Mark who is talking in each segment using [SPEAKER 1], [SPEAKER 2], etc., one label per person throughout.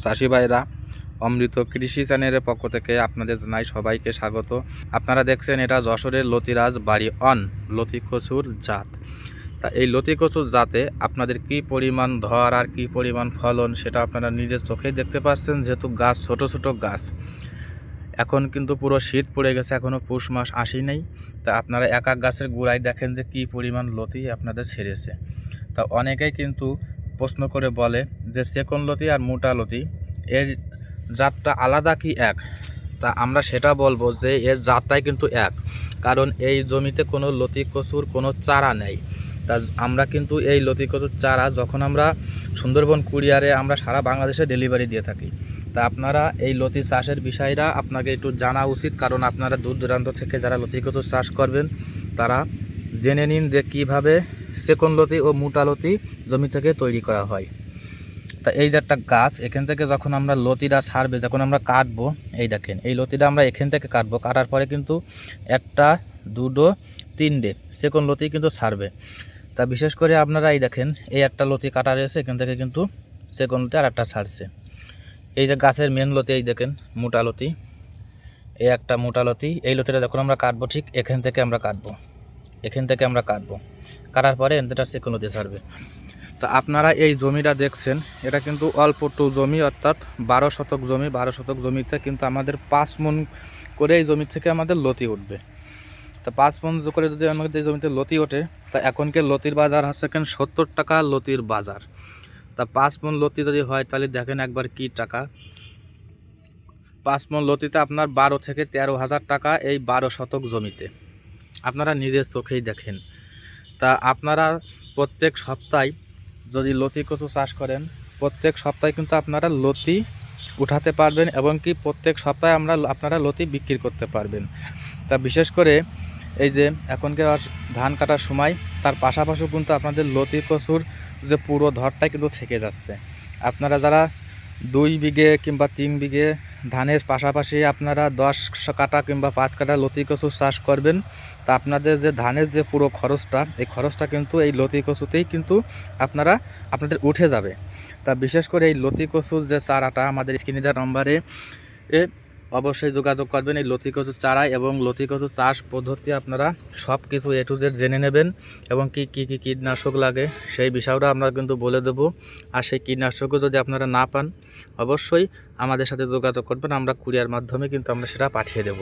[SPEAKER 1] চাষি ভাইরা, অমৃত কৃষি চ্যানেলের পক্ষ থেকে আপনাদের জানাই সবাইকে স্বাগত। আপনারা দেখছেন এটা যশোরের লতিরাজ বাড়ি অন লতি কচুর জাত। তা এই লতি কচুর জাতে আপনাদের কি পরিমাণ ধর আর কি পরিমাণ ফলন সেটা আপনারা নিজের চোখেই দেখতে পাচ্ছেন। যেহেতু গাছ ছোট ছোট গাছ, এখন কিন্তু পুরো শীত পড়ে গেছে, এখনও পৌষ মাস আসি নাই। তা আপনারা এক এক গাছের গোড়ায় দেখেন যে কি পরিমাণ লতি আপনাদের ছেড়েছে। তা অনেকেই কিন্তু প্রশ্ন করে বলে যে সেকন লতি আর মোটা লতি এর জাতটা আলাদা কি এক? তা আমরা সেটা বলবো যে এর জাতটাই কিন্তু এক, কারণ এই জমিতে কোনো লতি কচুর কোনো চারা নেই। তা আমরা কিন্তু এই লতি কচুর চারা যখন আমরা সুন্দরবন কুরিয়ারে আমরা সারা বাংলাদেশে ডেলিভারি দিয়ে থাকি। তা আপনারা এই লতি চাষের বিষয়টা আপনাকে একটু জানা উচিত, কারণ আপনারা দূর দূরান্ত থেকে যারা লতি কচুর চাষ করবেন তারা জেনে নিন যে কিভাবে সেকন লতি ও মোটা লতি জমি থেকে তৈরি করা হয়। তা এই যে একটা গাছ, এখান থেকে যখন আমরা লতিটা ছাড়বে, যখন আমরা কাটবো, এই দেখেন এই লতিটা আমরা এখান থেকে কাটবো, কাটার পরে কিন্তু একটা দুটো তিনটে সেকন লতি কিন্তু ছাড়বে। তা বিশেষ করে আপনারা এই দেখেন এই একটা লতি কাটা রয়েছে, এখান থেকে কিন্তু সেকন লতি আর একটা ছাড়ছে। এই যে গাছের মেন লতি, এই দেখেন মোটা লতি, এই একটা মোটা লতি। এই লতিটা যখন আমরা কাটবো ঠিক এখান থেকে আমরা কাটবো, এখান থেকে আমরা কাটবো, কাটার পরে এনটা সেকন লতি ছাড়বে। তা আপনারা এই জমিটা দেখছেন, এটা কিন্তু অল্প টু জমি, অর্থাৎ 12 শতক জমি। 12 শতক জমিতে কিন্তু আমাদের 5 মণ করে এই জমি থেকে আমাদের লতি উঠবে। তা 5 মণ করে যদি আমাদের এই জমিতে লতি ওঠে, তা এখনকার লতির বাজার হচ্ছে কেন 70 টাকা লতির বাজার। তা 5 মণ লতি যদি হয় তাহলে দেখেন একবার কি টাকা। 5 মণ লতিতে আপনার 12 থেকে 13,000 টাকা এই 12 শতক জমিতে, আপনারা নিজের চোখেই দেখেন। তা আপনারা প্রত্যেক সপ্তাহে যদি লতি কচু চাষ করেন, প্রত্যেক সপ্তাহে কিন্তু আপনারা লতি উঠাতে পারবেন এবং কি প্রত্যেক সপ্তাহে আপনারা লতি বিক্রি করতে পারবেন। তা বিশেষ করে এই যে এখনকার ধান কাটার সময়, তার পাশাপাশিও কিন্তু আপনাদের লতি কচুর যে পুরো ধরটাই কিন্তু থেকে যাচ্ছে। আপনারা যারা 2 বিঘে কিংবা 3 বিঘে ধানের পাশাপাশি আপনারা 10 কাটা কিংবা 5 কাটা লতি কচু চাষ করবেন, তা আপনাদের যে ধানের যে পুরো খরচটা, এই খরচটা কিন্তু এই লতি কচুতেই কিন্তু আপনাদের উঠে যাবে। তা বিশেষ করে এই লতি কচুর যে চারাটা আমাদের স্ক্রিনে দেওয়া নম্বরে অবশ্যই যোগাযোগ করবেন এই লতি কচুর চারা এবং লতি কচুর চাষ পদ্ধতি আপনারা সব কিছু A to Z জেনে নেবেন এবং কি কীটনাশক লাগে সেই বিষয়টা আমরা কিন্তু বলে দেবো। আর সেই কীটনাশকও যদি আপনারা না পান অবশ্যই আমাদের সাথে যোগাযোগ করবেন, আমরা কুরিয়ার মাধ্যমে কিন্তু আমরা সেটা পাঠিয়ে দেব।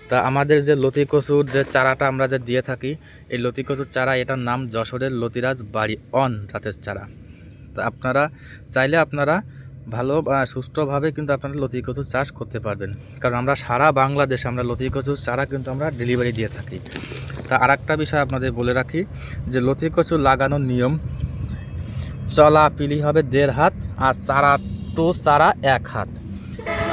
[SPEAKER 1] তা আমাদের যে লতি কচুর যে চারাটা আমরা যে দিয়ে থাকি, এই লতি কচুর চারা, এটার নাম যশোরের লতিরাজ বাড়ি অন জাতের চারা। তা আপনারা চাইলে আপনারা ভালো সুষ্ঠুভাবে কিন্তু আপনারা লতি কচুর চাষ করতে পারবেন, কারণ আমরা সারা বাংলাদেশে আমরা লতি কচুর চারা কিন্তু আমরা ডেলিভারি দিয়ে থাকি। তা আর একটা বিষয় আপনাদের বলে রাখি যে লতি কচু লাগানোর নিয়ম, চলা পিলি হবে 1.5 হাত আর চারা টু চারা 1 হাত।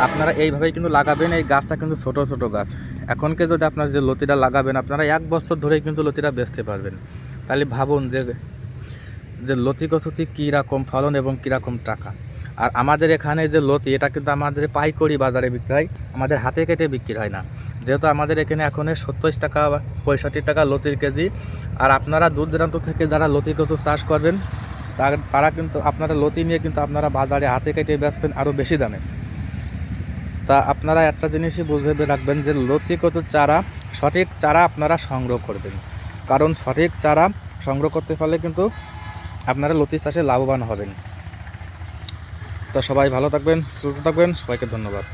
[SPEAKER 1] আপনারা এইভাবেই কিন্তু লাগাবেন। এই গাছটা কিন্তু ছোট ছোট গাছ, এখনকে যদি আপনার যে লতিটা লাগাবেন আপনারা 1 বছর ধরেই কিন্তু লতিটা বেচতে পারবেন। তাহলে ভাবুন যে লতি কচুতে কীরকম ফলন এবং কীরকম টাকা। আর আমাদের এখানে যে লতি, এটা কিন্তু আমাদের পাইকারি বাজারে বিক্রি হয়, আমাদের হাতে কেটে বিক্রি হয় না। যেহেতু আমাদের এখানে এখন 70 টাকা 65 টাকা লতির কেজি। আর আপনারা দূর দূরান্ত থেকে যারা লতি কচু চাষ করবেন তারা কিন্তু আপনারা লতি নিয়ে কিন্তু আপনারা বাজারে হাতে কেটে বেচবেন আরও বেশি দামে। তা আপনারা একটা জিনিসই বুঝে রাখবেন যে লতি কচুর চারা, সঠিক চারা আপনারা সংগ্রহ করবেন, কারণ সঠিক চারা সংগ্রহ করতে পারলে কিন্তু আপনারা লতি চাষে লাভবান হবেন। তো সবাই ভালো থাকবেন, সুস্থ থাকবেন, সবাইকে ধন্যবাদ।